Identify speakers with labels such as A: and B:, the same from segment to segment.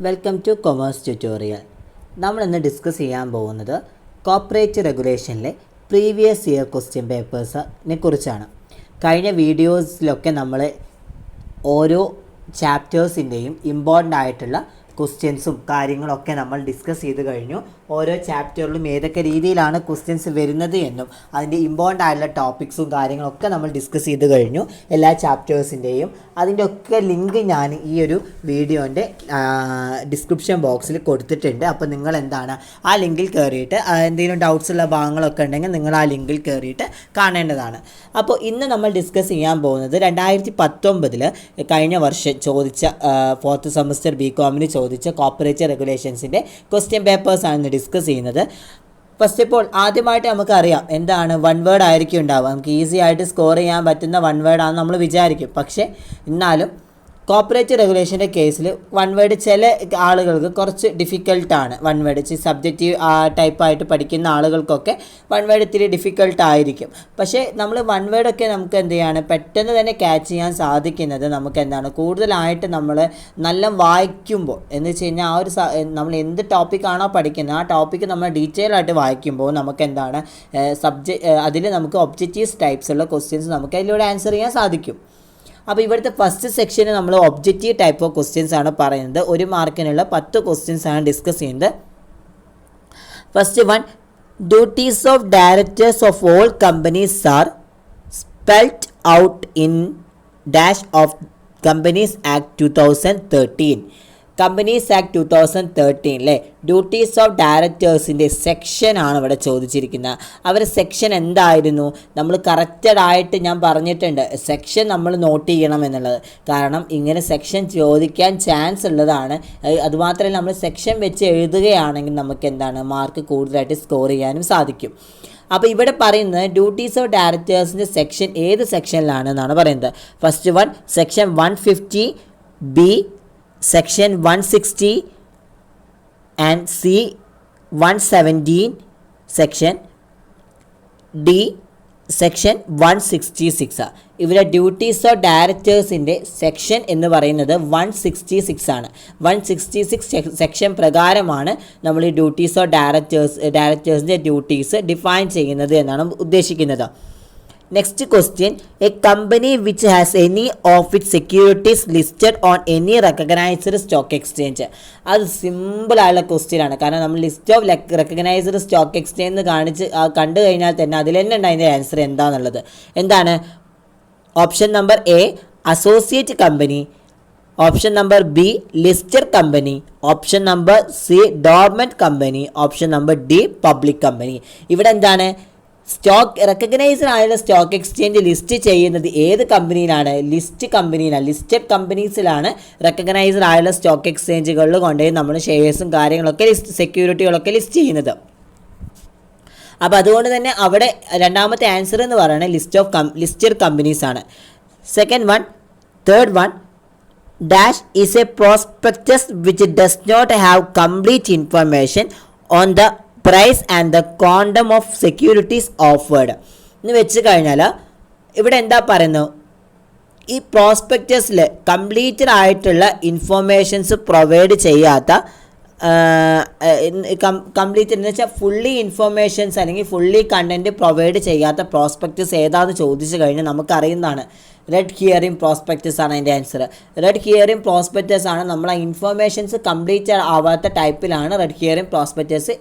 A: Welcome two commerce tutorial. നമ്മളിന്ന് discuss ചെയ്യാൻ പോകുന്നത് കോർപ്പറേറ്റ് റെഗുലേഷനിലെ പ്രീവിയസ് ഇയർ ക്വസ്റ്റ്യൻ പേപ്പേഴ്സിനെ കുറിച്ചാണ്. കഴിഞ്ഞ വീഡിയോസിലൊക്കെ നമ്മൾ ഓരോ ചാപ്റ്റേഴ്സിൻ്റെയും ഇമ്പോർട്ടൻ്റ് ആയിട്ടുള്ള ക്വസ്റ്റ്യൻസും കാര്യങ്ങളൊക്കെ നമ്മൾ ഡിസ്കസ് ചെയ്ത് കഴിഞ്ഞു. ഓരോ ചാപ്റ്ററിലും ഏതൊക്കെ രീതിയിലാണ് ക്വസ്റ്റ്യൻസ് വരുന്നത് എന്നും അതിൻ്റെ ഇമ്പോർട്ടൻ്റ് ആയിട്ടുള്ള ടോപ്പിക്സും കാര്യങ്ങളൊക്കെ നമ്മൾ ഡിസ്കസ് ചെയ്ത് കഴിഞ്ഞു, എല്ലാ ചാപ്റ്റേഴ്സിൻ്റെയും. അതിൻ്റെ ഒക്കെ ലിങ്ക് ഞാൻ ഈ ഒരു വീഡിയോൻ്റെ ഡിസ്ക്രിപ്ഷൻ ബോക്സിൽ കൊടുത്തിട്ടുണ്ട്. അപ്പോൾ നിങ്ങൾ എന്താണ് ആ ലിങ്കിൽ കയറിയിട്ട് എന്തെങ്കിലും ഡൗട്ട്സ് ഉള്ള ഭാഗങ്ങളൊക്കെ ഉണ്ടെങ്കിൽ നിങ്ങൾ ആ ലിങ്കിൽ കയറിയിട്ട് കാണേണ്ടതാണ്. അപ്പോൾ ഇന്ന് നമ്മൾ ഡിസ്കസ് ചെയ്യാൻ പോകുന്നത് 2019 കഴിഞ്ഞ വർഷം ചോദിച്ച ഫോർത്ത് സെമസ്റ്റർ ബികോമിന് ചോദിച്ച കോർപ്പറേറ്റ് റെഗുലേഷൻസിൻ്റെ ക്വസ്റ്റ്യൻ പേപ്പേഴ്സാണ് ഡിസ്കസ് ചെയ്യുന്നത്. ഫസ്റ്റ് ഓഫ് ഓൾ ആദ്യമായിട്ട് നമുക്കറിയാം എന്താണ് വൺ വേർഡ് ആയിരിക്കും ഉണ്ടാവുക. നമുക്ക് ഈസി ആയിട്ട് സ്കോർ ചെയ്യാൻ പറ്റുന്ന വൺ വേർഡാണെന്ന് നമ്മൾ വിചാരിക്കും. പക്ഷേ എന്നാലും കോർപ്പറേറ്റ് റെഗുലേഷൻ്റെ കേസിൽ വൺ വേർഡ് ചില ആളുകൾക്ക് കുറച്ച് ഡിഫിക്കൽട്ടാണ്. വൺ വേർഡ് സബ്ജക്റ്റീവ് ടൈപ്പായിട്ട് പഠിക്കുന്ന ആളുകൾക്കൊക്കെ വൺ വേർഡ് ഇത്തിരി ഡിഫിക്കൽട്ടായിരിക്കും. പക്ഷേ നമ്മൾ വൺ വേർഡൊക്കെ നമുക്ക് എന്ത് ചെയ്യാണ് പെട്ടെന്ന് തന്നെ ക്യാച്ച് ചെയ്യാൻ സാധിക്കുന്നത് നമുക്ക് എന്താണ് കൂടുതലായിട്ട് നമ്മൾ നല്ല വായിക്കുമ്പോൾ എന്ന് വെച്ച് കഴിഞ്ഞാൽ ആ ഒരു നമ്മൾ എന്ത് ടോപ്പിക്കാണോ പഠിക്കുന്നത് ആ ടോപ്പിക്ക് നമ്മൾ ഡീറ്റെയിൽ ആയിട്ട് വായിക്കുമ്പോൾ നമുക്ക് എന്താണ് അതിൽ നമുക്ക് ഒബ്ജക്റ്റീവ്സ് ടൈപ്സ് ഉള്ള ക്വസ്റ്റ്യൻസ് നമുക്ക് അതിലൂടെ ആൻസർ ചെയ്യാൻ സാധിക്കും. അപ്പോൾ ഇവിടുത്തെ ഫസ്റ്റ് സെക്ഷന് നമ്മൾ ഒബ്ജക്റ്റീവ് ടൈപ്പ് ഓഫ് ക്വസ്റ്റ്യൻസ് ആണ് പറയുന്നത്. 1 മാർക്കിനുള്ള 10 ക്വസ്റ്റ്യൻസ് ആണ് ഡിസ്കസ് ചെയ്യുന്നത്. First one, duties of directors of all companies are spelled out in dash of companies act 2013. Companies act 2013 duties of ഡയറക്ടേഴ്സിൻ്റെ സെക്ഷനാണ് ഇവിടെ ചോദിച്ചിരിക്കുന്നത്. അവരുടെ സെക്ഷൻ എന്തായിരുന്നു നമ്മൾ കറക്റ്റഡായിട്ട് ഞാൻ പറഞ്ഞിട്ടുണ്ട്. സെക്ഷൻ നമ്മൾ നോട്ട് ചെയ്യണം എന്നുള്ളത്. കാരണം ഇങ്ങനെ സെക്ഷൻ ചോദിക്കാൻ ചാൻസ് ഉള്ളതാണ്. അതുമാത്രമല്ല നമ്മൾ സെക്ഷൻ വെച്ച് എഴുതുകയാണെങ്കിൽ നമുക്ക് എന്താണ് മാർക്ക് കൂടുതലായിട്ട് സ്കോർ ചെയ്യാനും സാധിക്കും. അപ്പോൾ ഇവിടെ പറയുന്നത് ഡ്യൂട്ടീസ് ഓഫ് ഡയറക്ടേഴ്സിൻ്റെ സെക്ഷൻ ഏത് സെക്ഷനിലാണെന്നാണ് പറയുന്നത്. First one section 150B, Section 160 and C 117, Section D Section 166. ഇവിടെ ഡ്യൂട്ടീസ് ഓഫ് ഡയറക്ടേഴ്സിൻ്റെ സെക്ഷൻ എന്ന് പറയുന്നത് 166 ആണ്. 166 സെക്ഷൻ പ്രകാരമാണ് നമ്മൾ ഈ ഡ്യൂട്ടീസ് ഓഫ് ഡയറക്ടേഴ്സിൻ്റെ ഡ്യൂട്ടീസ് ഡിഫൈൻ ചെയ്യുന്നത് എന്നാണ് ഉദ്ദേശിക്കുന്നത്. Next question, A company which has any of it securities listed on any recognised stock exchange. അത് സിമ്പിളായുള്ള ക്വസ്റ്റ്യൻ ആണ്. കാരണം നമ്മൾ list of recognised stock exchange കണ്ടു കഴിഞ്ഞാൽ തന്നെ അതിൽ തന്നെ ഉണ്ട് അതിൻ്റെ ആൻസർ എന്താണെന്നുള്ളത്. എന്താണ്? Option number A associate company, option number B listed company, option number C dormant company, option number D public company. ഇവിടെ എന്താണ് സ്റ്റോക്ക് റെക്കഗ്നൈസ്ഡ് ആയുള്ള സ്റ്റോക്ക് എക്സ്ചേഞ്ച് ലിസ്റ്റ് ചെയ്യുന്നത് ഏത് കമ്പനിയിലാണ്? ലിസ്റ്റഡ് കമ്പനീസിലാണ് റെക്കഗ്നൈസ്ഡ് ആയുള്ള സ്റ്റോക്ക് എക്സ്ചേഞ്ചുകളിൽ കൊണ്ടുപോയി നമ്മൾ ഷെയർസും കാര്യങ്ങളൊക്കെ സെക്യൂരിറ്റികളൊക്കെ ലിസ്റ്റ് ചെയ്യുന്നത്. അപ്പോൾ അതുകൊണ്ട് തന്നെ അവിടെ രണ്ടാമത്തെ ആൻസർ എന്ന് പറയുന്നത് ലിസ്റ്റഡ് കമ്പനീസ് ആണ്. Third one dash is a prospectus which does not have complete information on the price and the quantum of securities offered എന്ന് വെച്ച് കഴിഞ്ഞാൽ ഇവിടെ എന്താ പറയുന്നത്? ഈ പ്രോസ്പെക്ടസിൽ കംപ്ലീറ്റഡ് ആയിട്ടുള്ള ഇൻഫോർമേഷൻസ് പ്രൊവൈഡ് ചെയ്യാത്ത കംപ്ലീറ്റ് എന്ന് വെച്ചാൽ ഫുള്ളി ഇൻഫോർമേഷൻസ് അല്ലെങ്കിൽ ഫുള്ളി കണ്ടൻറ്റ് പ്രൊവൈഡ് ചെയ്യാത്ത പ്രോസ്പെക്ടസ് ഏതാണെന്ന് ചോദിച്ചു കഴിഞ്ഞാൽ നമുക്കറിയുന്നതാണ് റെഡ് ഹിയറിംഗ് പ്രോസ്പെക്ടസ് ആണ് അതിൻ്റെ ആൻസർ. റെഡ് ഹിയറിംഗ് പ്രോസ്പെക്ടസ് ആണ് നമ്മൾ ആ ഇൻഫോർമേഷൻസ് കംപ്ലീറ്റ് ആവാത്ത ടൈപ്പിലാണ് റെഡ് ഹിയറിംഗ് പ്രോസ്പെക്ടസ്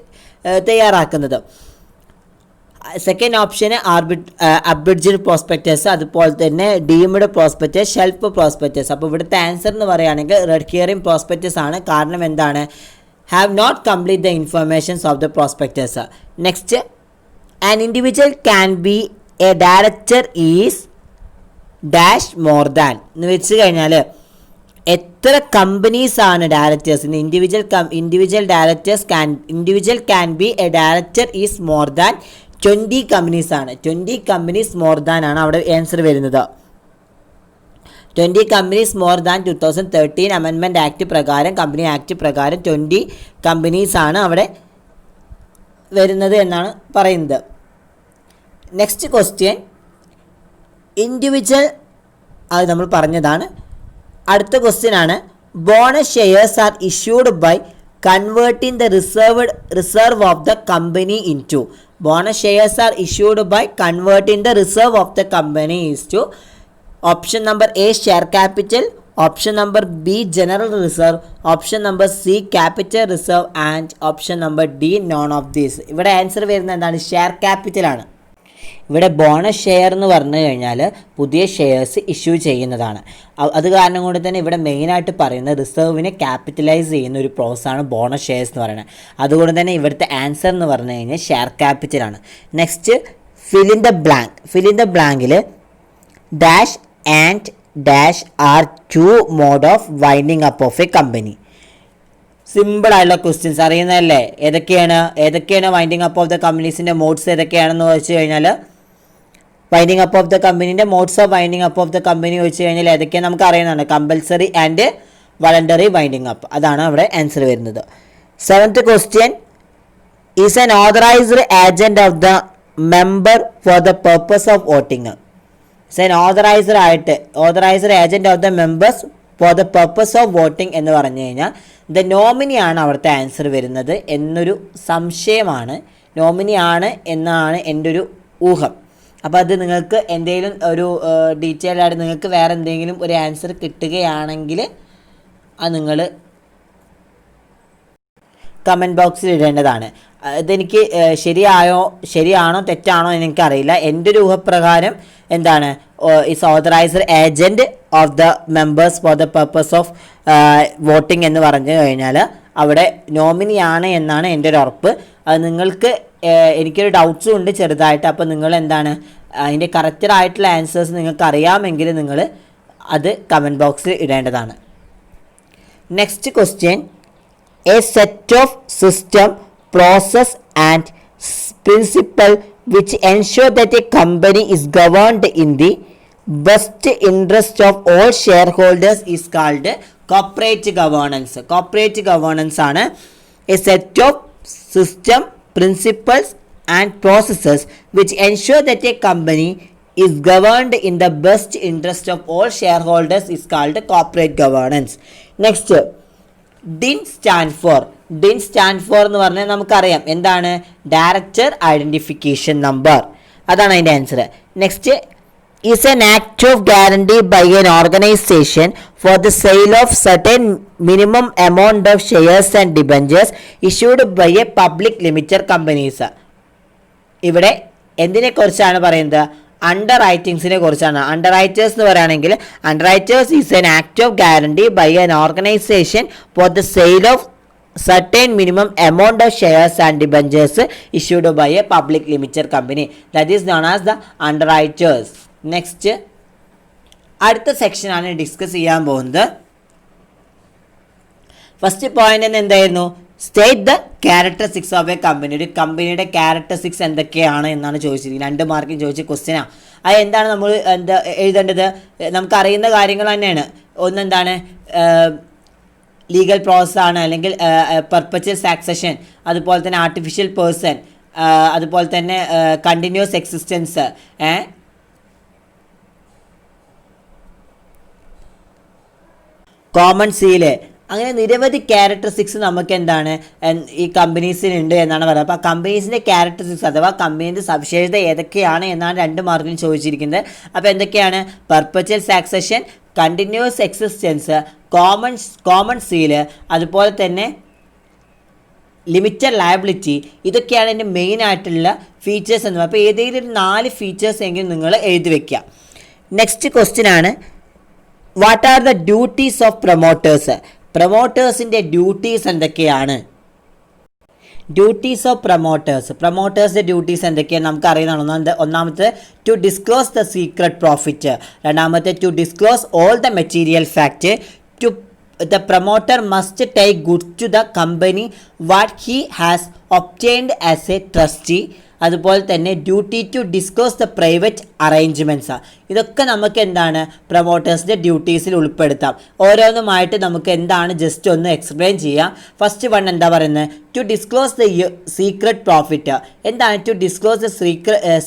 A: തയ്യാറാക്കുന്നത്. സെക്കൻഡ് ഓപ്ഷന് അബ്രിഡ്ജ്ഡ് പ്രോസ്പെക്ടസ്, അതുപോലെ തന്നെ ഡീംഡ് പ്രോസ്പെക്ടസ്, ഷെൽഫ് പ്രോസ്പെക്ടസ്. അപ്പോൾ ഇവിടുത്തെ ആൻസർ എന്ന് പറയുകയാണെങ്കിൽ റെഡ് ഹിയറിംഗ് പ്രോസ്പെക്ടസ് ആണ്. കാരണം എന്താണ്? Have not complete the informations of the prospectus. Next, an individual can be a director is dash more than എന്ന് വെച്ച് കഴിഞ്ഞാൽ എത്ര കമ്പനീസ് ആണ് directors? Individual can be a director is more than 20 companies ആണ്. 20 companies more than ആണ് അവിടെ answer വരുന്നത്. 20 companies more than 2013 amendment act പ്രകാരം, കമ്പനി ആക്ട് പ്രകാരം 20 കമ്പനീസ് ആണ് അവിടെ വരുന്നത് എന്നാണ് പറയുന്നത്. നെക്സ്റ്റ് ക്വസ്റ്റ്യൻ, ഇൻഡിവിജ്വൽ അത് നമ്മൾ പറഞ്ഞതാണ്. അടുത്ത ക്വസ്റ്റ്യൻ ആണ് bonus shares are issued by converting the reserve of the company into. Bonus shares are issued by converting the reserve of the company into option number A share capital, option number B general reserve, option number C capital reserve and option number D none of these. ഇവിടെ answer വരുന്നത് എന്താണ്? Share capital ആണ്. ഇവിടെ bonus share എന്ന് പറഞ്ഞു കഴിഞ്ഞാൽ പുതിയ shares issue ചെയ്യുന്നതാണ്. അത് കാരണം കൊണ്ട് തന്നെ ഇവിടെ മെയിനായിട്ട് പറയുന്നത് റിസർവിനെ ക്യാപിറ്റലൈസ് ചെയ്യുന്ന ഒരു പ്രോസസ്സാണ് ബോണസ് ഷെയർസ് എന്ന് പറയുന്നത്. അതുകൊണ്ട് തന്നെ ഇവിടുത്തെ ആൻസർ എന്ന് പറഞ്ഞു കഴിഞ്ഞാൽ ഷെയർ ക്യാപിറ്റലാണ്. നെക്സ്റ്റ് ഫിൽ ഇൻ ദ ബ്ലാങ്കിൽ dash and dash are two mode of winding up of a company. സിമ്പിളായിട്ടുള്ള ക്വസ്റ്റ്യൻസ് അറിയുന്നതല്ലേ? ഏതൊക്കെയാണ് വൈൻഡിങ് അപ്പ് ഓഫ് ദ കമ്പനീസിൻ്റെ മോഡ്സ് ഏതൊക്കെയാണെന്ന് ചോദിച്ചു കഴിഞ്ഞാൽ വൈൻഡിങ് അപ്പ് ഓഫ് ദ കമ്പനീൻ്റെ modes of winding up of the company ചോദിച്ചു കഴിഞ്ഞാൽ ഏതൊക്കെയാണ് നമുക്ക് അറിയുന്നതാണ്. Compulsory and voluntary winding up, അതാണ് അവിടെ ആൻസർ വരുന്നത്. 7th question is an authorised agent of the member for the purpose of voting. Authorised agent of the members for the purpose of voting എന്ന് പറഞ്ഞു കഴിഞ്ഞാൽ ദ നോമിനിയാണ് അവിടുത്തെ answer വരുന്നത് എന്നൊരു സംശയമാണ്. നോമിനിയാണ് എന്നാണ് എൻ്റെ ഒരു ഊഹം. അപ്പോൾ അത് നിങ്ങൾക്ക് എന്തെങ്കിലും ഒരു ഡീറ്റെയിൽ ആയിട്ട് നിങ്ങൾക്ക് വേറെ എന്തെങ്കിലും ഒരു ആൻസർ കിട്ടുകയാണെങ്കിൽ അത് നിങ്ങൾ കമൻറ്റ് ബോക്സിൽ ഇടേണ്ടതാണ്. ഇതെനിക്ക് ശരിയാണോ തെറ്റാണോ എന്ന് എനിക്കറിയില്ല. എൻ്റെ ഒരു ഊഹപ്രകാരം എന്താണ് is authorised agent of the members for the purpose of voting എന്ന് പറഞ്ഞു കഴിഞ്ഞാൽ അവിടെ നോമിനിയാണ് എന്നാണ് എൻ്റെ ഒരു ഉറപ്പ്. അത് നിങ്ങൾക്ക് എനിക്കൊരു ഡൗട്ട്സും ഉണ്ട് ചെറുതായിട്ട്. അപ്പോൾ നിങ്ങൾ എന്താണ് അതിൻ്റെ കറക്റ്റഡായിട്ടുള്ള ആൻസേഴ്സ് നിങ്ങൾക്ക് അറിയാമെങ്കിൽ നിങ്ങൾ അത് കമൻറ്റ് ബോക്സിൽ ഇടേണ്ടതാണ്. Next question a set of system process and principle which ensure that a company is governed in the best interest of all shareholders is called corporate governance. Corporate governance ആണ് a set of system, principles and processes which ensure that a company is governed in the best interest of all shareholders is called corporate governance. Next, DIN stand for എന്ന് പറഞ്ഞാൽ നമുക്കറിയാം എന്താണ്? Director identification number, അതാണ് അതിൻ്റെ answer. Next is an act of guarantee by an organisation for the sale of certain minimum amount of shares and debentures issued by a public limited companies. ഇവിടെ എന്തിനെക്കുറിച്ചാണ് പറയുന്നത്? Under റൈറ്റിങ്സിനെ കുറിച്ചാണ്. Under writers എന്ന് പറയുകയാണെങ്കിൽ underwriters is an act of guarantee by an organisation for the sale of certain minimum amount of shares and debentures issued by a public limited company, that is known as the underwriters. Next, അടുത്ത സെക്ഷനാണ് discuss ചെയ്യാൻ പോകുന്നത്. First point എന്തായിരുന്നു? State the characteristics of a company. ഒരു കമ്പനിയുടെ characteristics എന്തൊക്കെയാണ് എന്നാണ് ചോദിച്ചിരിക്കുന്നത്. 2 മാർക്കിന് ചോദിച്ച ക്വസ്റ്റ്യനാണ്. അത് എന്താണ് നമ്മൾ എഴുതേണ്ടത്? നമുക്കറിയുന്ന കാര്യങ്ങൾ തന്നെയാണ്. ഒന്നെന്താണ് ലീഗൽ പ്രോസസ്സാണ്, അല്ലെങ്കിൽ പെർപ്പച്വൽ സാക്സഷൻ, അതുപോലെ തന്നെ ആർട്ടിഫിഷ്യൽ പേഴ്സൺ, അതുപോലെ തന്നെ കണ്ടിന്യൂസ് എക്സിസ്റ്റൻസ്, കോമൺ സീല്, അങ്ങനെ നിരവധി ക്യാരക്ടറിസ്റ്റിക്സ് നമുക്ക് എന്താണ് ഈ കമ്പനീസിനുണ്ട് എന്നാണ് പറയുന്നത്. അപ്പോൾ കമ്പനീസിൻ്റെ ക്യാരക്ടറിസ്റ്റിക്സ് അഥവാ കമ്പനീൻ്റെ സവിശേഷത ഏതൊക്കെയാണ് എന്നാണ് 2 മാർക്കിന് ചോദിച്ചിരിക്കുന്നത്. അപ്പോൾ എന്തൊക്കെയാണ്? Perpetual succession, continuous existence, common seal, അതുപോലെ തന്നെ ലിമിറ്റഡ് ലയബിലിറ്റി. ഇതൊക്കെയാണ് എൻ്റെ മെയിൻ ആയിട്ടുള്ള ഫീച്ചേഴ്സ് എന്ന് പറയുന്നത്. അപ്പോൾ ഏതെങ്കിലും ഒരു 4 ഫീച്ചേഴ്സ് എങ്കിലും നിങ്ങൾ എഴുതി വയ്ക്കുക. നെക്സ്റ്റ് ക്വസ്റ്റ്യൻ ആണ്, what are the duties of promoters? പ്രൊമോട്ടേഴ്സിൻ്റെ ഡ്യൂട്ടീസ് എന്തൊക്കെയാണ്? ഡ്യൂട്ടീസ് ഓഫ് പ്രൊമോട്ടേഴ്സിൻ്റെ ഡ്യൂട്ടീസ് എന്തൊക്കെയാണ് നമുക്ക് അറിയുന്നതാണ്. ഒന്നാമത്തെ to disclose the secret profit, രണ്ടാമത്തെ to disclose all the material fact, two the promoter must take good to the company what he has obtained as a trustee, അതുപോലെ തന്നെ duty to discuss the private arrangements. ഇതൊക്കെ നമുക്ക് എന്താണ് പ്രൊമോട്ടേഴ്സിൻ്റെ ഡ്യൂട്ടീസിൽ ഉൾപ്പെടുത്താം. ഓരോന്നുമായിട്ട് നമുക്ക് എന്താണ് just ഒന്ന് എക്സ്പ്ലെയിൻ ചെയ്യാം. ഫസ്റ്റ് വൺ എന്താ പറയുന്നത്? To disclose the secret profit. എന്താണ് to disclose the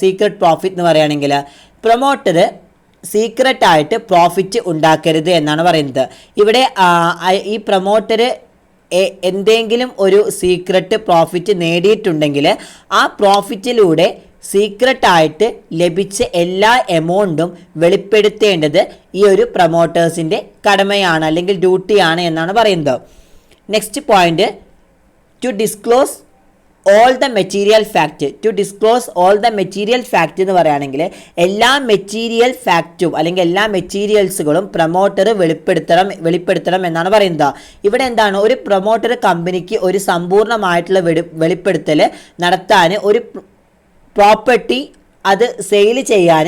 A: secret profit എന്ന് പറയുകയാണെങ്കിൽ പ്രൊമോട്ടർ സീക്രട്ടായിട്ട് പ്രോഫിറ്റ് ഉണ്ടാക്കരുത് എന്നാണ് പറയുന്നത്. ഇവിടെ ഈ പ്രൊമോട്ടർ എന്തെങ്കിലും ഒരു സീക്രട്ട് പ്രോഫിറ്റ് നേടിയിട്ടുണ്ടെങ്കിൽ ആ പ്രോഫിറ്റിലൂടെ സീക്രട്ടായിട്ട് ലഭിച്ച എല്ലാ എമൗണ്ടും വെളിപ്പെടുത്തേണ്ടത് ഈ ഒരു പ്രൊമോട്ടേഴ്സിൻ്റെ കടമയാണ് അല്ലെങ്കിൽ ഡ്യൂട്ടിയാണ് എന്നാണ് പറയുന്നത്. Next point, to disclose all the material fact. To disclose all the material fact എന്ന് പറയുകയാണെങ്കിൽ എല്ലാ മെറ്റീരിയൽ ഫാക്റ്റും അല്ലെങ്കിൽ എല്ലാ മെറ്റീരിയൽസുകളും പ്രൊമോട്ടർ വെളിപ്പെടുത്തണം എന്നാണ് പറയുന്നത്. ഇവിടെ എന്താണ്, ഒരു പ്രൊമോട്ടർ കമ്പനിക്ക് ഒരു സമ്പൂർണ്ണമായിട്ടുള്ള വെളിപ്പെടുത്തൽ നടത്താൻ, ഒരു പ്രോപ്പർട്ടി അത് സെയിൽ ചെയ്യാൻ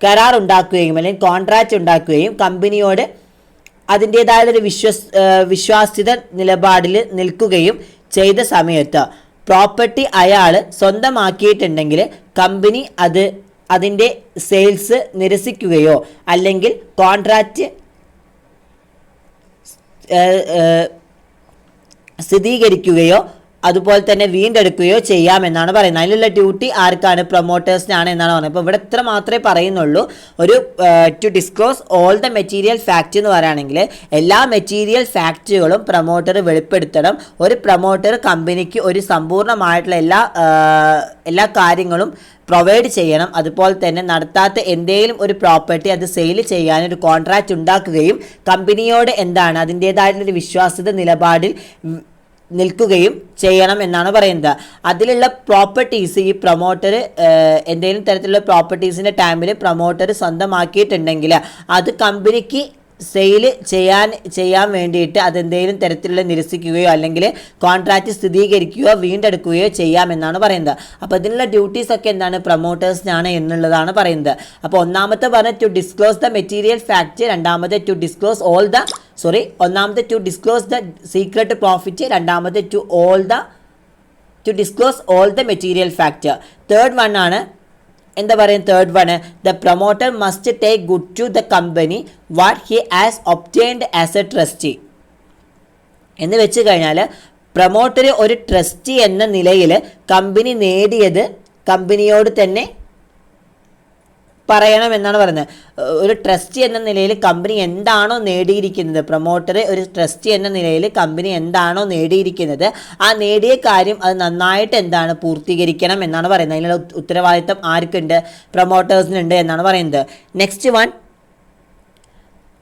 A: കരാർ ഉണ്ടാക്കുകയും അല്ലെങ്കിൽ കോൺട്രാക്റ്റ് ഉണ്ടാക്കുകയും കമ്പനിയോട് അതിൻ്റേതായൊരു വിശ്വാസ്യത നിലപാടിൽ നിൽക്കുകയും ചെയ്ത സമയത്ത് പ്രോപ്പർട്ടി അയാൾ സ്വന്തമാക്കിയിട്ടുണ്ടെങ്കിൽ കമ്പനി അതിൻ്റെ സെയിൽസ് നിരസിക്കുകയോ അല്ലെങ്കിൽ കോൺട്രാക്റ്റ് സ്ഥിരീകരിക്കുകയോ അതുപോലെ തന്നെ വീണ്ടെടുക്കുകയോ ചെയ്യാമെന്നാണ് പറയുന്നത്. അതിലുള്ള ഡ്യൂട്ടി ആർക്കാണ്? പ്രൊമോട്ടേഴ്സിനാണ് എന്നാണ് പറയുന്നത്. അപ്പോൾ ഇവിടെ ഇത്ര മാത്രമേ പറയുന്നുള്ളൂ. ഒരു to disclose all the material fact എന്ന് പറയുകയാണെങ്കിൽ എല്ലാ മെറ്റീരിയൽ ഫാക്റ്റുകളും പ്രൊമോട്ടർ വെളിപ്പെടുത്തണം. ഒരു പ്രൊമോട്ടർ കമ്പനിക്ക് ഒരു സമ്പൂർണ്ണമായിട്ടുള്ള എല്ലാ കാര്യങ്ങളും പ്രൊവൈഡ് ചെയ്യണം. അതുപോലെ തന്നെ നടത്താത്ത എന്തെങ്കിലും ഒരു പ്രോപ്പർട്ടി അത് സെയിൽ ചെയ്യാൻ ഒരു കോൺട്രാക്റ്റ് ഉണ്ടാക്കുകയും കമ്പനിയോട് എന്താണ് അതിൻ്റേതായിട്ടുള്ളൊരു വിശ്വാസ്യത നിലപാടിൽ നിൽക്കുകയും ചെയ്യണം എന്നാണ് പറയുന്നത്. അതിലുള്ള പ്രോപ്പർട്ടീസ് ഈ പ്രൊമോട്ടർ എന്തെങ്കിലും തരത്തിലുള്ള പ്രോപ്പർട്ടീസിൻ്റെ ടൈമിൽ പ്രൊമോട്ടർ സ്വന്തമാക്കിയിട്ടുണ്ടെങ്കിൽ അത് കമ്പനിക്ക് സെയിൽ ചെയ്യാൻ വേണ്ടിയിട്ട് അതെന്തെങ്കിലും തരത്തിലുള്ള നിരസിക്കുകയോ അല്ലെങ്കിൽ കോൺട്രാക്റ്റ് സ്ഥിരീകരിക്കുകയോ വീണ്ടെടുക്കുകയോ ചെയ്യാമെന്നാണ് പറയുന്നത്. അപ്പോൾ ഇതിനുള്ള ഡ്യൂട്ടീസ് ഒക്കെ എന്താണ്? പ്രൊമോട്ടേഴ്സിനാണ് എന്നുള്ളതാണ് പറയുന്നത്. അപ്പോൾ ഒന്നാമത്തെ പറഞ്ഞ to disclose the material fact, രണ്ടാമത്തെ ടു ഡിസ്ക്ലോസ് ഒന്നാമത്തെ to disclose the secret profit, രണ്ടാമത്തെ to disclose all the material fact. Third one ആണ് എന്താ പറയുക? Third one, the promoter must take good to the company what he has obtained as a trustee. എന്ന് വെച്ച് കഴിഞ്ഞാൽ promoter ഒരു trustee എന്ന നിലയിൽ കമ്പനി നേടിയത് കമ്പനിയോട് തന്നെ പറയണമെന്നാണ് പറയുന്നത്. ഒരു ട്രസ്റ്റി എന്ന നിലയിൽ കമ്പനി എന്താണോ നേടിയിരിക്കുന്നത്, പ്രൊമോട്ടർ ഒരു ട്രസ്റ്റി എന്ന നിലയിൽ കമ്പനി എന്താണോ നേടിയിരിക്കുന്നത് ആ നേടിയ കാര്യം അത് നന്നായിട്ട് എന്താണ് പൂർത്തീകരിക്കണം എന്നാണ് പറയുന്നത്. അതിനുള്ള ഉത്തരവാദിത്തം ആർക്കുണ്ട്? പ്രൊമോട്ടേഴ്സിനുണ്ട് എന്നാണ് പറയുന്നത്. Next one,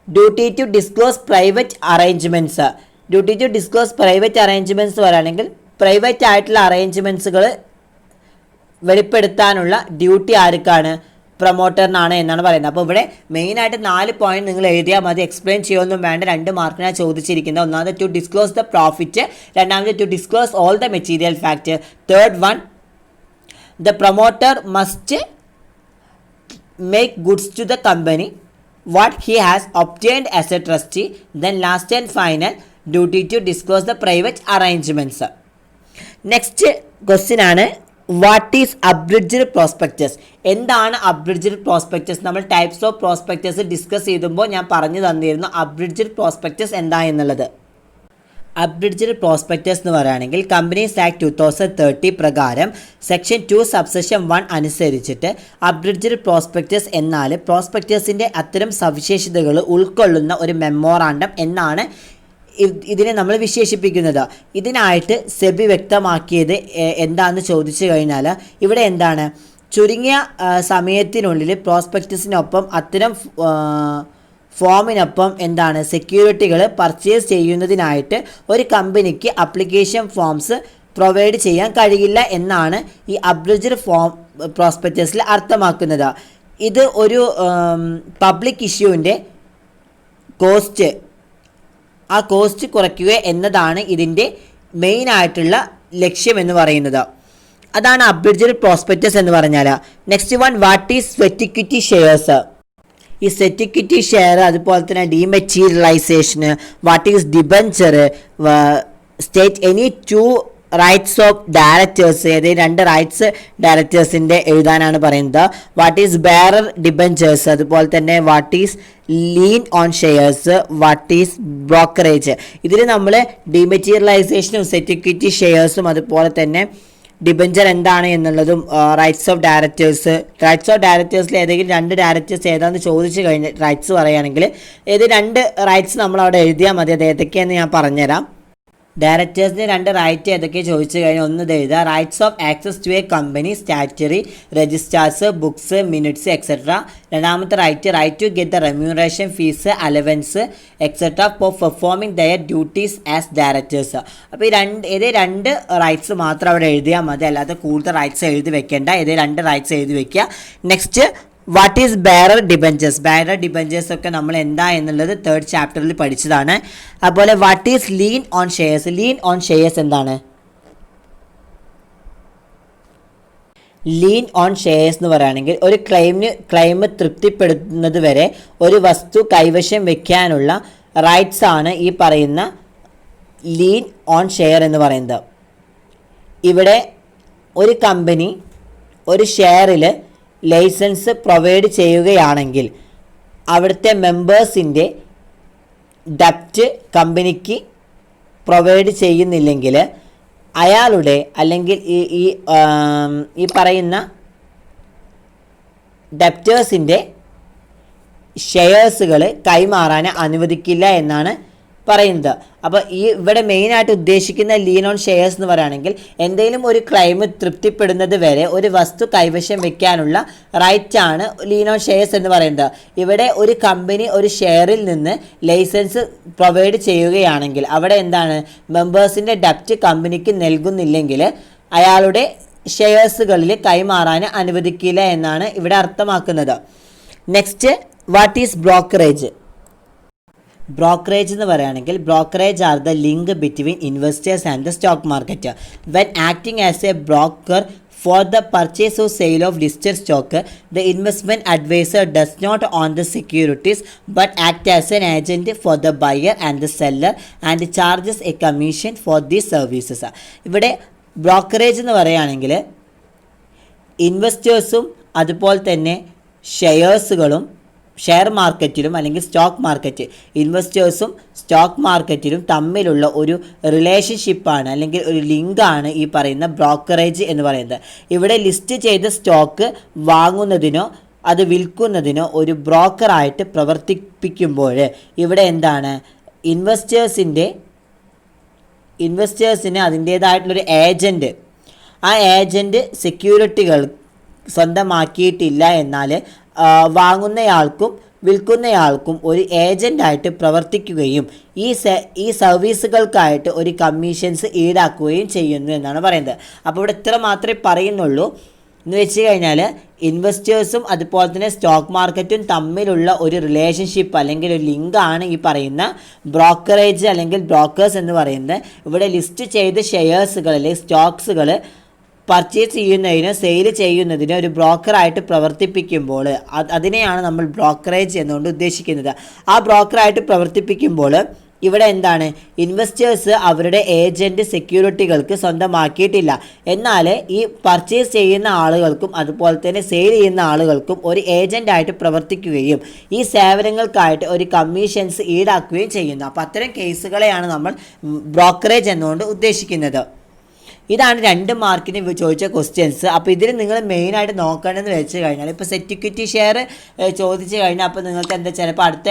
A: duty to disclose private arrangements. Duty to disclose private arrangements പറയുകയാണെങ്കിൽ പ്രൈവറ്റ് ആയിട്ടുള്ള അറേഞ്ച്മെൻറ്റ്സുകൾ വെളിപ്പെടുത്താനുള്ള ഡ്യൂട്ടി ആർക്കാണ്? പ്രൊമോട്ടറിനാണ് എന്നാണ് പറയുന്നത്. അപ്പോൾ ഇവിടെ മെയിനായിട്ട് 4 പോയിന്റ് നിങ്ങൾ എഴുതിയാൽ മതി. എക്സ്പ്ലെയിൻ ചെയ്യുമൊന്നും വേണ്ട. 2 മാർക്കിനാണ് ചോദിച്ചിരിക്കുന്നത്. ഒന്നാമത് ടു ഡിസ്ക്ലോസ് ദ പ്രോഫിറ്റ്, രണ്ടാമത് to disclose all the material fact. Third one, the promoter must make goods to the company what he has obtained as a trustee. Then last and final, duty to disclose the private arrangements. Next question ആണ്, what is abridged prospectus? എന്താണ് abridged prospectus? നമ്മൾ types of prospectus discuss ചെയ്തുമ്പോൾ ഞാൻ പറഞ്ഞു തന്നിരുന്നു അബ്രിഡ്ജ്ഡ് prospectus എന്താ എന്നുള്ളത്. അബ്രിഡ്ജ്ഡ് prospectus എന്ന് പറയുകയാണെങ്കിൽ കമ്പനീസ് ആക്ട് 2030 പ്രകാരം സെക്ഷൻ 2 സബ്സെക്ഷൻ 1 അനുസരിച്ചിട്ട് അബ്രിഡ്ജ്ഡ് പ്രോസ്പെക്ടസ് എന്നാൽ പ്രോസ്പെക്ടസിൻ്റെ അത്തരം സവിശേഷതകൾ ഉൾക്കൊള്ളുന്ന ഒരു മെമ്മോറാണ്ടം എന്നാണ് ഇതിനെ നമ്മൾ വിശേഷിപ്പിക്കുന്നത്. ഇതിനായിട്ട് സെബി വ്യക്തമാക്കിയത് എന്താണെന്ന് ചോദിച്ചു കഴിഞ്ഞാൽ ഇവിടെ എന്താണ്, ചുരുങ്ങിയ സമയത്തിനുള്ളിൽ പ്രോസ്പെക്ടസിനൊപ്പം അത്തരം ഫോമിനൊപ്പം എന്താണ് സെക്യൂരിറ്റികൾ പർച്ചേസ് ചെയ്യുന്നതിനായിട്ട് ഒരു കമ്പനിക്ക് അപ്ലിക്കേഷൻ ഫോംസ് പ്രൊവൈഡ് ചെയ്യാൻ കഴിയില്ല എന്നാണ് ഈ അബ്രിഡ്ജ്ഡ് പ്രോസ്പെക്ടസിൽ അർത്ഥമാക്കുന്നത്. ഇത് ഒരു പബ്ലിക് ഇഷ്യൂവിൻ്റെ ആ കോസ്റ്റ് കുറയ്ക്കുക എന്നതാണ് ഇതിൻ്റെ മെയിനായിട്ടുള്ള ലക്ഷ്യം എന്ന് പറയുന്നത്. അതാണ് അബ്രിഡ്ജ്ഡ് പ്രോസ്പെക്ടസ് എന്ന് പറഞ്ഞാൽ. Next one, what is sweat equity shares? ഈ സ്വെറ്റ് ഇക്വിറ്റി ഷെയർ, അതുപോലെ തന്നെ ഡീമെറ്റീരിയലൈസേഷന്, what is debenture, state any 2 rights of directors, ഏതെങ്കിലും 2 റൈറ്റ്സ് ഡയറക്ടേഴ്സിൻ്റെ എഴുതാനാണ് പറയുന്നത്. വാട്ട് ഈസ് ബെയറർ ഡിബഞ്ചേഴ്സ്, അതുപോലെ തന്നെ what is lean on shares, what is brokerage. ഇതിൽ നമ്മൾ ഡിമെറ്റീരിയലൈസേഷനും സെറ്റ് ഇക്വിറ്റി ഷെയർസും അതുപോലെ തന്നെ ഡിബഞ്ചർ എന്താണ് എന്നുള്ളതും റൈറ്റ്സ് ഓഫ് ഡയറക്ടേഴ്സിൽ ഏതെങ്കിലും 2 ഡയറക്ടേഴ്സ് ഏതാണെന്ന് ചോദിച്ചു കഴിഞ്ഞാൽ റൈറ്റ്സ് പറയുകയാണെങ്കിൽ ഏത് 2 റൈറ്റ്സ് നമ്മളവിടെ എഴുതിയാൽ മതി. അത് ഏതൊക്കെയാണെന്ന് ഞാൻ പറഞ്ഞുതരാം. ഡയറക്ടേഴ്സിന് 2 റൈറ്റ് ഏതൊക്കെ ചോദിച്ചു കഴിഞ്ഞാൽ ഒന്ന് എഴുതുക, rights of access to a company statutory registers books minutes etcetera. രണ്ടാമത്തെ right to get the remuneration fees allowance etcetera for performing their duties as directors. അപ്പോൾ ഈ 2 റൈറ്റ്സ് മാത്രം അവിടെ എഴുതിയാൽ മതി, അല്ലാതെ കൂടുതൽ റൈറ്റ്സ് എഴുതി വെക്കേണ്ട. 2 റൈറ്റ്സ് എഴുതി വെക്കുക. Next, what is bearer debentures ഒക്കെ നമ്മൾ എന്താ എന്നുള്ളത് 3rd ചാപ്റ്ററിൽ പഠിച്ചതാണ്. അതുപോലെ what is lean on shares എന്താണ്? ലീൻ ഓൺ ഷെയർസ് എന്ന് പറയുകയാണെങ്കിൽ ഒരു ക്ലെയിം തൃപ്തിപ്പെടുത്തുന്നത് വരെ ഒരു വസ്തു കൈവശം വെക്കാനുള്ള റൈറ്റ്സ് ആണ് ഈ പറയുന്ന ലീൻ ഓൺ ഷെയർ എന്ന് പറയുന്നത്. ഇവിടെ ഒരു കമ്പനി ഒരു ഷെയറിൽ ലൈസൻസ് പ്രൊവൈഡ് ചെയ്യുകയാണെങ്കിൽ അവിടുത്തെ മെമ്പേഴ്സിൻ്റെ ഡെപ്റ്റ് കമ്പനിക്ക് പ്രൊവൈഡ് ചെയ്യുന്നില്ലെങ്കിൽ അയാളുടെ അല്ലെങ്കിൽ ഈ പറയുന്ന ഡെപ്റ്റേഴ്സിൻ്റെ ഷെയർസുകൾ കൈമാറാൻ അനുവദിക്കില്ല എന്നാണ് പറയുന്നത്. അപ്പോൾ ഇവിടെ മെയിനായിട്ട് ഉദ്ദേശിക്കുന്ന ലീൻ ഓൺ ഷെയർസ് എന്ന് പറയുകയാണെങ്കിൽ എന്തെങ്കിലും ഒരു ക്ലെയിം തൃപ്തിപ്പെടുന്നത് വരെ ഒരു വസ്തു കൈവശം വെക്കാനുള്ള റൈറ്റാണ് ലീൻ ഓൺ ഷെയർസ് എന്ന് പറയുന്നത്. ഇവിടെ ഒരു കമ്പനി ഒരു ഷെയറിൽ നിന്ന് ലൈസൻസ് പ്രൊവൈഡ് ചെയ്യുകയാണെങ്കിൽ അവിടെ എന്താണ്, മെമ്പേഴ്സിൻ്റെ ഡെപ്റ്റ് കമ്പനിക്ക് നൽകുന്നില്ലെങ്കിൽ അയാളുടെ ഷെയർസുകളിൽ കൈമാറാൻ അനുവദിക്കില്ല എന്നാണ് ഇവിടെ അർത്ഥമാക്കുന്നത്. നെക്സ്റ്റ്, വാട്ട് ഈസ് ബ്രോക്കറേജ് എന്ന് പറയുകയാണെങ്കിൽ brokerage are the link between investors and the stock market. When acting as A broker for the purchase or sale of listed stock, the investment advisor does not own the securities but act as an agent for the buyer and the seller and charges a commission for these services. ഇവിടെ brokerage എന്ന് പറയുകയാണെങ്കിൽ ഇൻവെസ്റ്റേഴ്സും അതുപോലെ തന്നെ ഷെയർസുകളും share മാർക്കറ്റിലും അല്ലെങ്കിൽ stock market ഇൻവെസ്റ്റേഴ്സും stock മാർക്കറ്റിലും തമ്മിലുള്ള ഒരു റിലേഷൻഷിപ്പാണ് അല്ലെങ്കിൽ ഒരു ലിങ്കാണ് ഈ പറയുന്ന ബ്രോക്കറേജ് എന്ന് പറയുന്നത്. ഇവിടെ ലിസ്റ്റ് ചെയ്ത സ്റ്റോക്ക് വാങ്ങുന്നതിനോ അത് വിൽക്കുന്നതിനോ ഒരു ബ്രോക്കറായിട്ട് പ്രവർത്തിപ്പിക്കുമ്പോൾ ഇവിടെ എന്താണ്, ഇൻവെസ്റ്റേഴ്സിന് അതിൻ്റേതായിട്ടുള്ളൊരു ഏജൻറ്റ്, ആ ഏജൻറ്റ് സെക്യൂരിറ്റികൾ സ്വന്തമാക്കിയിട്ടില്ല എന്നാൽ വാങ്ങുന്നയാൾക്കും വിൽക്കുന്നയാൾക്കും ഒരു ഏജൻ്റായിട്ട് പ്രവർത്തിക്കുകയും ഈ സർവീസുകൾക്കായിട്ട് ഒരു കമ്മീഷൻസ് ഈടാക്കുകയും ചെയ്യുന്നു എന്നാണ് പറയുന്നത്. അപ്പോൾ ഇവിടെ ഇത്ര മാത്രമേ പറയുന്നുള്ളൂ. എന്ന് വെച്ച് കഴിഞ്ഞാൽ ഇൻവെസ്റ്റേഴ്സും അതുപോലെ തന്നെ സ്റ്റോക്ക് മാർക്കറ്റും തമ്മിലുള്ള ഒരു റിലേഷൻഷിപ്പ് അല്ലെങ്കിൽ ഒരു ലിങ്കാണ് ഈ പറയുന്ന ബ്രോക്കറേജ് അല്ലെങ്കിൽ ബ്രോക്കേഴ്സ് എന്ന് പറയുന്നത്. ഇവിടെ ലിസ്റ്റ് ചെയ്ത ഷെയർസുകൾ അല്ലെങ്കിൽ സ്റ്റോക്സുകൾ പർച്ചേസ് ചെയ്യുന്നതിനോ സെയിൽ ചെയ്യുന്നതിനോ ഒരു ബ്രോക്കറായിട്ട് പ്രവർത്തിപ്പിക്കുമ്പോൾ അതിനെയാണ് നമ്മൾ ബ്രോക്കറേജ് എന്നുകൊണ്ട് ഉദ്ദേശിക്കുന്നത്. ആ ബ്രോക്കറായിട്ട് പ്രവർത്തിപ്പിക്കുമ്പോൾ ഇവിടെ എന്താണ്, ഇൻവെസ്റ്റേഴ്സ് അവരുടെ ഏജൻറ്റ് സെക്യൂരിറ്റികൾക്ക് സ്വന്തമാക്കിയിട്ടില്ല, എന്നാൽ ഈ പർച്ചേസ് ചെയ്യുന്ന ആളുകൾക്കും അതുപോലെ തന്നെ സെയിൽ ചെയ്യുന്ന ആളുകൾക്കും ഒരു ഏജൻ്റായിട്ട് പ്രവർത്തിക്കുകയും ഈ സേവനങ്ങൾക്കായിട്ട് ഒരു കമ്മീഷൻസ് ഈടാക്കുകയും ചെയ്യുന്നു. അപ്പോൾ അത്തരം കേസുകളെയാണ് നമ്മൾ ബ്രോക്കറേജ് എന്നുകൊണ്ട് ഉദ്ദേശിക്കുന്നത്. ഇതാണ് 2 മാർക്കിന് ചോദിച്ച ക്വസ്റ്റ്യൻസ്. അപ്പോൾ ഇതിൽ നിങ്ങൾ മെയിനായിട്ട് നോക്കേണ്ടതെന്ന് വെച്ച് കഴിഞ്ഞാൽ ഇപ്പോൾ സെറ്റ് ഇക്വിറ്റി ഷെയർ ചോദിച്ചു കഴിഞ്ഞാൽ അപ്പോൾ നിങ്ങൾക്ക് എന്താ ചിലപ്പോൾ അടുത്ത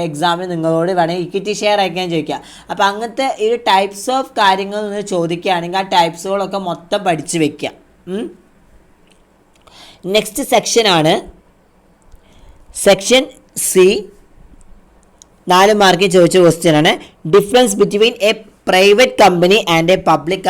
A: എക്സാമിന് നിങ്ങളോട് വേണമെങ്കിൽ ഇക്വിറ്റി ഷെയർ അയക്കാൻ ചോദിക്കുക. അപ്പോൾ അങ്ങനത്തെ ഈ ടൈപ്സ് ഓഫ് കാര്യങ്ങൾ നിങ്ങൾ ചോദിക്കുകയാണെങ്കിൽ ആ ടൈപ്സുകളൊക്കെ മൊത്തം പഠിച്ച് വെക്കുക. നെക്സ്റ്റ് സെക്ഷനാണ് സെക്ഷൻ സി. 4 മാർക്കിന് ചോദിച്ച ക്വസ്റ്റ്യനാണ് difference between A private company and A public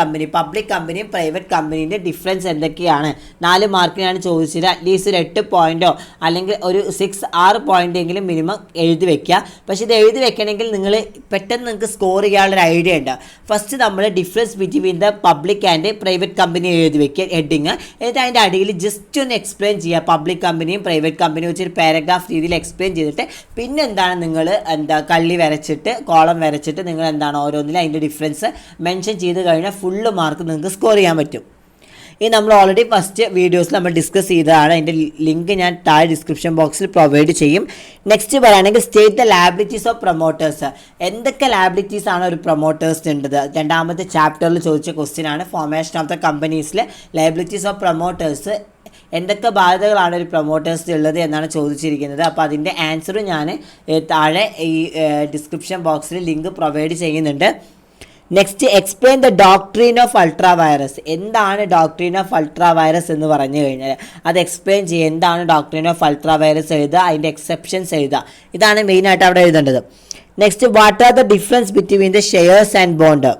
A: കമ്പനിയും പ്രൈവറ്റ് കമ്പനീൻ്റെ ഡിഫറൻസ് എന്തൊക്കെയാണ്? 4 മാർക്കിനാണ് ചോദിച്ചത്. അറ്റ്ലീസ്റ്റ് ഒരു 8 പോയിൻറ്റോ അല്ലെങ്കിൽ ഒരു 6 പോയിൻ്റെങ്കിലും മിനിമം എഴുതി വെക്കുക. പക്ഷേ ഇത് എഴുതി വെക്കണമെങ്കിൽ നിങ്ങൾ പെട്ടെന്ന് നിങ്ങൾക്ക് സ്കോർ ചെയ്യാനുള്ളൊരു ഐഡിയ ഉണ്ട്. ഫസ്റ്റ് നമ്മൾ difference between the public and private company എഴുതി വെക്കുക ഹെഡിങ്. എന്നിട്ട് അതിൻ്റെ അടിയിൽ ജസ്റ്റ് ഒന്ന് എക്സ്പ്ലെയിൻ ചെയ്യുക, പബ്ലിക് കമ്പനിയും പ്രൈവറ്റ് കമ്പനിയും വെച്ചൊരു പാരഗ്രാഫ് രീതിയിൽ എക്സ്പ്ലെയിൻ ചെയ്തിട്ട് പിന്നെ എന്താണ് നിങ്ങൾ കള്ളി വരച്ചിട്ട് കോളം വരച്ചിട്ട് നിങ്ങൾ എന്താണ് ഓരോന്നിലും അതിൻ്റെ ഡിഫറൻസ് മെൻഷൻ ചെയ്ത് കഴിഞ്ഞാൽ ഫുള്ള് മാർക്ക് നിങ്ങൾക്ക് സ്കോർ ചെയ്യാൻ പറ്റും. ഇത് നമ്മൾ ഓൾറെഡി ഫസ്റ്റ് വീഡിയോസിൽ നമ്മൾ ഡിസ്കസ് ചെയ്തതാണ്. അതിൻ്റെ ലിങ്ക് ഞാൻ താഴെ ഡിസ്ക്രിപ്ഷൻ ബോക്സിൽ പ്രൊവൈഡ് ചെയ്യും. നെക്സ്റ്റ് പറയുകയാണെങ്കിൽ state the liabilities of promoters. എന്തൊക്കെ ലയബിലിറ്റീസ് ആണ് ഒരു പ്രൊമോട്ടേഴ്സിന് ഉള്ളത്? രണ്ടാമത്തെ ചാപ്റ്ററിൽ ചോദിച്ച ക്വസ്റ്റ്യൻ ആണ്. ഫോർമേഷൻ ഓഫ് ദ കമ്പനീസിലെ ലയബിലിറ്റീസ് ഓഫ് പ്രൊമോട്ടേഴ്സ്, എന്തൊക്കെ ബാധ്യതകളാണ് ഒരു പ്രൊമോട്ടേഴ്സിന് ഉള്ളത് എന്നാണ് ചോദിച്ചിരിക്കുന്നത്. അപ്പോൾ അതിൻ്റെ ആൻസറും ഞാൻ താഴെ ഈ ഡിസ്ക്രിപ്ഷൻ ബോക്സിൽ ലിങ്ക് പ്രൊവൈഡ് ചെയ്യുന്നുണ്ട്. Next explain the doctrine of ultra virus. എന്താണ് ഡോക്ട്രീൻ ഓഫ് അൾട്രാ വൈറസ് എന്ന് പറഞ്ഞു കഴിഞ്ഞാൽ അത് എക്സ്പ്ലെയിൻ ചെയ്യുക. എന്താണ് ഡോക്ട്രീൻ ഓഫ് അൾട്രാ വൈറസ് എഴുതുക, അതിൻ്റെ എക്സെപ്ഷൻസ് എഴുതുക. ഇതാണ് മെയിനായിട്ട് അവിടെ എഴുതേണ്ടത്. Next what are the difference between the shares and bond,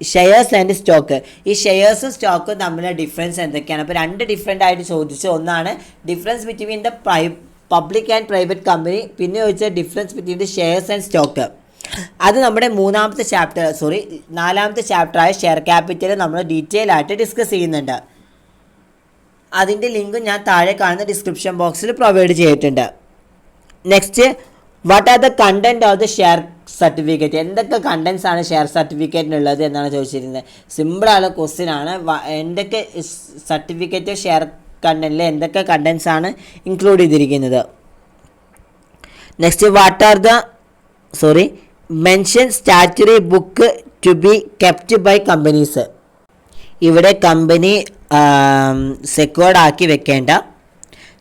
A: shares and stock. ഈ ഷെയർസും സ്റ്റോക്കും തമ്മിലുള്ള ഡിഫറൻസ് എന്തൊക്കെയാണ്? അപ്പോൾ രണ്ട് ഡിഫറെൻ്റ് ആയിട്ട് ചോദിച്ചു. ഒന്നാണ് difference between the public and private company, പിന്നെ ചോദിച്ച difference between the shares and stock. അത് നമ്മുടെ നാലാമത്തെ ചാപ്റ്ററായ ഷെയർ ക്യാപിറ്റൽ നമ്മൾ ഡീറ്റെയിൽ ആയിട്ട് ഡിസ്കസ് ചെയ്യുന്നുണ്ട്. അതിൻ്റെ ലിങ്ക് ഞാൻ താഴെ കാണുന്ന ഡിസ്ക്രിപ്ഷൻ ബോക്സിൽ പ്രൊവൈഡ് ചെയ്തിട്ടുണ്ട്. Next what are the content of the share certificate. എന്തൊക്കെ കണ്ടൻസ് ആണ് ഷെയർ സർട്ടിഫിക്കറ്റിനുള്ളത് എന്നാണ് ചോദിച്ചിരിക്കുന്നത്. സിമ്പിളായുള്ള ക്വസ്റ്റ്യൻ ആണ്. എന്തൊക്കെ സർട്ടിഫിക്കറ്റ് ഷെയർ കണ്ടന്റിൽ എന്തൊക്കെ കണ്ടൻസ് ആണ് ഇൻക്ലൂഡ് ചെയ്തിരിക്കുന്നത്? Next what are the mention statutory book to be kept by companies. ഇവിടെ കമ്പനി സെക്യൂർഡ് ആക്കി വെക്കേണ്ട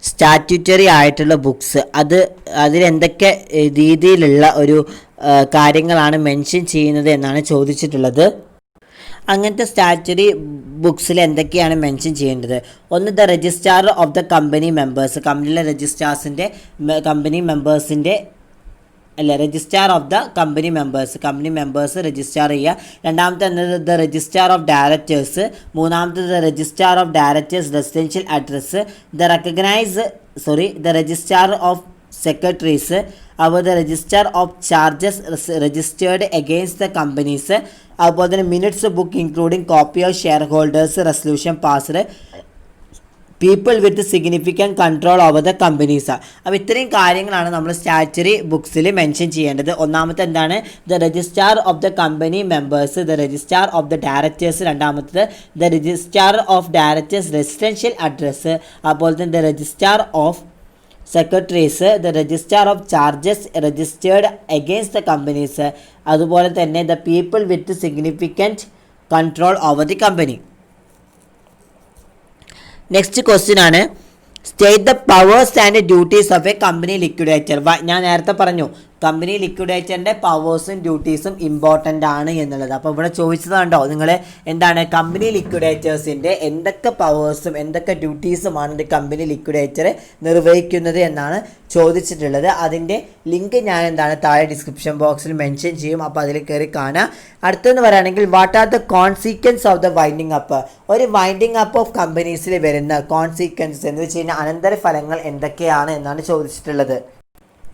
A: സ്റ്റാറ്റ്യൂട്ടറി ആയിട്ടുള്ള ബുക്സ്, അതിലെന്തൊക്കെ രീതിയിലുള്ള ഒരു കാര്യങ്ങളാണ് മെൻഷൻ ചെയ്യുന്നത് എന്നാണ് ചോദിച്ചിട്ടുള്ളത്. അങ്ങനത്തെ സ്റ്റാറ്റ്യൂട്ടറി ബുക്സിൽ എന്തൊക്കെയാണ് മെൻഷൻ ചെയ്യേണ്ടത്? ഒന്ന് the registrar of the company members, കമ്പനിയിലെ registrar of the company members registrar ചെയ്യുക. രണ്ടാമത്തെ ദ രജിസ്ട്രാർ ഓഫ് ഡയറക്ടേഴ്സ്. മൂന്നാമത്തെ the registrar of directors residential address. The registrar of secretaries. അതുപോലെ the register of charges registered against the companies. അതുപോലെ തന്നെ minutes book including copy of share holders resolution passed. People with significant control over the companies. അപ്പോൾ ഇത്രയും കാര്യങ്ങളാണ് നമ്മൾ statutory ബുക്സിൽ mention ചെയ്യേണ്ടത്. ഒന്നാമത്തെ എന്താണ്? The registrar of the company members, the registrar of the directors. രണ്ടാമത്തത് the registrar of directors residential address. അതുപോലെ തന്നെ the registrar of secretaries, the registrar of charges registered against the companies. അതുപോലെ തന്നെ the people with significant control over the company. Next question ആണ് state the powers and duties of a company liquidator. ഞാൻ നേരത്തെ പറഞ്ഞു company ലിക്വിഡേറ്ററിൻ്റെ പവേഴ്സും ഡ്യൂട്ടീസും important ആണ് എന്നുള്ളത്. അപ്പോൾ ഇവിടെ ചോദിച്ചതുണ്ടോ നിങ്ങൾ എന്താണ് കമ്പനി ലിക്വിഡേറ്റേഴ്സിൻ്റെ എന്തൊക്കെ പവേഴ്സും എന്തൊക്കെ ഡ്യൂട്ടീസുമാണ് ഒരു കമ്പനി ലിക്വിഡേറ്റർ നിർവഹിക്കുന്നത് എന്നാണ് ചോദിച്ചിട്ടുള്ളത്. അതിൻ്റെ ലിങ്ക് ഞാൻ താഴെ ഡിസ്ക്രിപ്ഷൻ ബോക്സിൽ മെൻഷൻ ചെയ്യും. അപ്പോൾ അതിൽ കയറി കാണുക. അടുത്തെന്ന് പറയുകയാണെങ്കിൽ what are the consequence of the winding up. ഒരു വൈൻഡിങ് അപ്പ് ഓഫ് കമ്പനീസിൽ വരുന്ന കോൺസിക്വൻസ് എന്ന് വെച്ച് കഴിഞ്ഞാൽ അനന്തരഫലങ്ങൾ എന്തൊക്കെയാണ് എന്നാണ് ചോദിച്ചിട്ടുള്ളത്.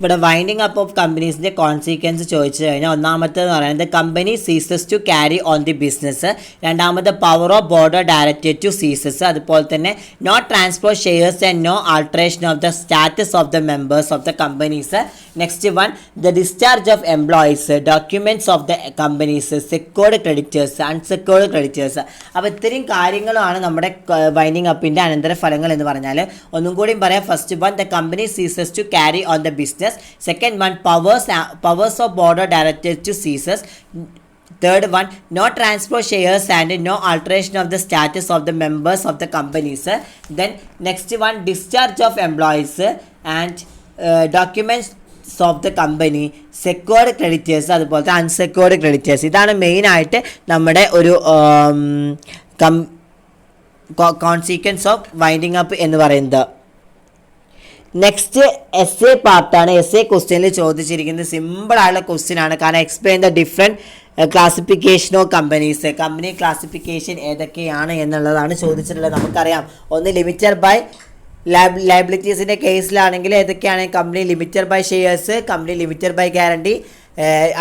A: ഇവിടെ വൈൻഡിങ് അപ്പ് ഓഫ് കമ്പനീസിൻ്റെ കോൺസിക്വൻസ് ചോദിച്ചു കഴിഞ്ഞാൽ ഒന്നാമത്തേന്ന് പറയുന്നത് company ceases to carry on the business. രണ്ടാമത്തെ power of board of director to ceases. അതുപോലെ തന്നെ no transfer shares and no alteration of the status of the members of the companies. Next one the discharge of employees, documents of the companies, secured creditors, unsecured creditors. അപ്പോൾ ഇത്രയും കാര്യങ്ങളാണ് നമ്മുടെ winding അപ്പിൻ്റെ അനന്തരഫലങ്ങൾ എന്ന് പറഞ്ഞാൽ. ഒന്നും കൂടിയും പറയാം. First one the company ceases to carry on the business. Second one, powers of board of directors to ceases. Third one, no transfer shares and no alteration of the status of the members of the companies. Then next one, discharge of employees and documents of the company, secured creditors, അതുപോലത്തെ unsecured creditors. ഇതാണ് മെയിനായിട്ട് നമ്മുടെ ഒരു consequence of winding up എന്ന് പറയുന്നത്. Next S A പാർട്ടാണ്. S A ക്വസ്റ്റ്യനിൽ ചോദിച്ചിരിക്കുന്നത് സിമ്പിളായുള്ള ക്വസ്റ്റ്യൻ ആണ്. കാരണം explain the different classification of companies. Company classification ഏതൊക്കെയാണ് എന്നുള്ളതാണ് ചോദിച്ചിട്ടുള്ളത്. നമുക്കറിയാം ഒന്ന് ലിമിറ്റഡ് ബൈ ലയബിലിറ്റീസിൻ്റെ കേസിലാണെങ്കിൽ ഏതൊക്കെയാണ്? Company limited by shares, company limited by guarantee,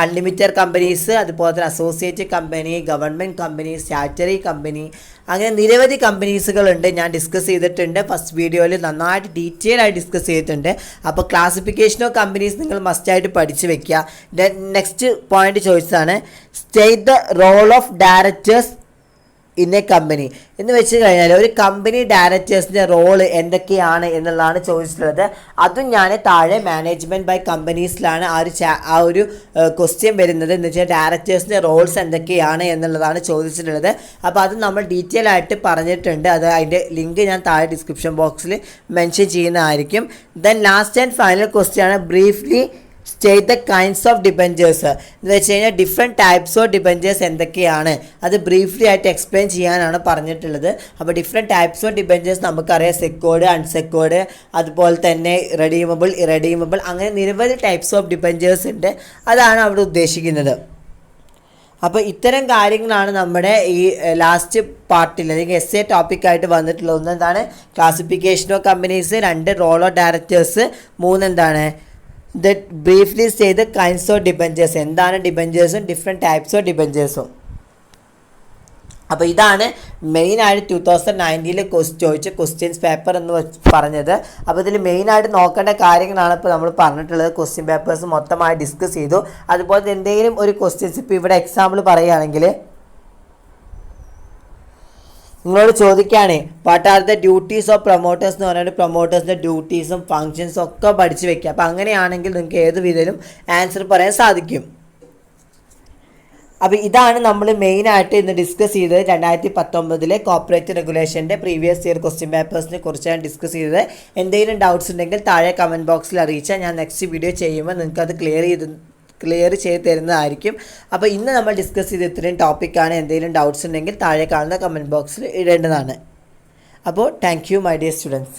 A: unlimited companies, അതുപോലെ തന്നെ associate company, government company, statutory company, അങ്ങനെ നിരവധി കമ്പനീസുകളുണ്ട്. ഞാൻ ഡിസ്കസ് ചെയ്തിട്ടുണ്ട് ഫസ്റ്റ് വീഡിയോയിൽ, നന്നായിട്ട് ഡീറ്റെയിൽ ആയി ഡിസ്കസ് ചെയ്തിട്ടുണ്ട്. അപ്പോൾ ക്ലാസിഫിക്കേഷൻ ഓഫ് കമ്പനീസ് നിങ്ങൾ മസ്റ്റായിട്ട് പഠിച്ച് വെക്കുക. നെക്സ്റ്റ് പോയിന്റ് ചോദിച്ചതാണ് state the role of directors in a company എന്ന് വെച്ച് കഴിഞ്ഞാൽ ഒരു കമ്പനി ഡയറക്ടേഴ്സിൻ്റെ റോള് എന്തൊക്കെയാണ് എന്നുള്ളതാണ് ചോദിച്ചിട്ടുള്ളത്. അതും ഞാൻ താഴെ മാനേജ്മെൻറ്റ് ബൈ കമ്പനീസിലാണ് ആ ഒരു ക്വസ്റ്റ്യൻ വരുന്നത്. എന്ന് വെച്ചാൽ ഡയറക്ടേഴ്സിൻ്റെ റോൾസ് എന്തൊക്കെയാണ് എന്നുള്ളതാണ് ചോദിച്ചിട്ടുള്ളത്. അപ്പോൾ അത് നമ്മൾ ഡീറ്റെയിൽ ആയിട്ട് പറഞ്ഞിട്ടുണ്ട്. അത് അതിൻ്റെ ലിങ്ക് ഞാൻ താഴെ ഡിസ്ക്രിപ്ഷൻ ബോക്സിൽ മെൻഷൻ ചെയ്യുന്നതായിരിക്കും. Then last and final question ആണ് briefly state the kinds of debentures എന്ന് വെച്ച് കഴിഞ്ഞാൽ ഡിഫറെൻറ്റ് ടൈപ്സ് ഓഫ് ഡിബഞ്ചേഴ്സ് എന്തൊക്കെയാണ് അത് ബ്രീഫ്ലി ആയിട്ട് എക്സ്പ്ലെയിൻ ചെയ്യാനാണ് പറഞ്ഞിട്ടുള്ളത്. അപ്പോൾ ഡിഫറെൻറ്റ് ടൈപ്സ് ഓഫ് ഡിബഞ്ചേഴ്സ് നമുക്കറിയാം, സെക്യൂർഡ്, അൺസെക്യൂർഡ്, അതുപോലെ തന്നെ റെഡീമബിൾ, ഇറഡീമബിൾ, അങ്ങനെ നിരവധി ടൈപ്സ് ഓഫ് ഡിബഞ്ചേഴ്സ് ഉണ്ട്. അതാണ് അവിടെ ഉദ്ദേശിക്കുന്നത്. അപ്പോൾ ഇത്തരം കാര്യങ്ങളാണ് നമ്മുടെ ഈ ലാസ്റ്റ് പാർട്ടിൽ അല്ലെങ്കിൽ എസ് എ ടോപ്പിക്കായിട്ട് വന്നിട്ടുള്ളത്. ഒന്നെന്താണ് classification of companies, 2 role of directors, 3 എന്താണ് ബ്രീഫ്ലി ചെയ്ത് കൈൻഡ്സ് ഓഫ് ഡിബഞ്ചേഴ്സ്, എന്താണ് ഡിബഞ്ചേഴ്സും ഡിഫറെൻറ്റ് ടൈപ്സ് ഓഫ് ഡിബഞ്ചേഴ്സും. അപ്പോൾ ഇതാണ് മെയിനായിട്ട് 2019 ചോദിച്ച ക്വസ്റ്റ്യൻസ് പേപ്പർ എന്ന് പറഞ്ഞത്. അപ്പോൾ ഇതിൽ മെയിനായിട്ട് നോക്കേണ്ട കാര്യങ്ങളാണ് ഇപ്പോൾ നമ്മൾ പറഞ്ഞിട്ടുള്ളത്. ക്വസ്റ്റ്യൻ പേപ്പേഴ്സ് മൊത്തമായി ഡിസ്കസ് ചെയ്തു. അതുപോലെ എന്തെങ്കിലും ഒരു ക്വസ്റ്റ്യൻസ് ഇപ്പോൾ ഇവിടെ എക്സാമ്പിൾ പറയുകയാണെങ്കിൽ നിങ്ങളോട് ചോദിക്കുകയാണ് what are the duties of promoters എന്ന് പറഞ്ഞാൽ പ്രൊമോട്ടേഴ്സിൻ്റെ ഡ്യൂട്ടീസും ഫങ്ഷൻസും ഒക്കെ പഠിച്ച് വെക്കുക. അപ്പോൾ അങ്ങനെയാണെങ്കിൽ നിങ്ങൾക്ക് ഏത് വിധത്തിലും ആൻസർ പറയാൻ സാധിക്കും. അപ്പോൾ ഇതാണ് നമ്മൾ മെയിനായിട്ട് ഇന്ന് ഡിസ്കസ് ചെയ്തത്. 2019 കോർപ്പറേറ്റ് റെഗുലേഷൻ്റെ പ്രീവിയസ് ഇയർ ക്വസ്റ്റ്യൻ പേപ്പേഴ്സിനെ കുറിച്ചാണ് ഡിസ്കസ് ചെയ്തത്. എന്തെങ്കിലും ഡൗട്ട്സ് ഉണ്ടെങ്കിൽ താഴെ കമൻറ്റ് ബോക്സിൽ അറിയിച്ചാൽ ഞാൻ നെക്സ്റ്റ് വീഡിയോ ചെയ്യുമ്പോൾ നിങ്ങൾക്കത് ക്ലിയർ ചെയ്ത് തരുന്നതായിരിക്കും. അപ്പോൾ ഇന്ന് നമ്മൾ ഡിസ്കസ് ചെയ്ത് ഇത്രയും ടോപ്പിക്കാണ്. എന്തെങ്കിലും ഡൗട്ട്സ് ഉണ്ടെങ്കിൽ താഴെ കാണുന്ന കമൻറ്റ് ബോക്സിൽ ഇടേണ്ടതാണ്. അപ്പോൾ thank you my dear students.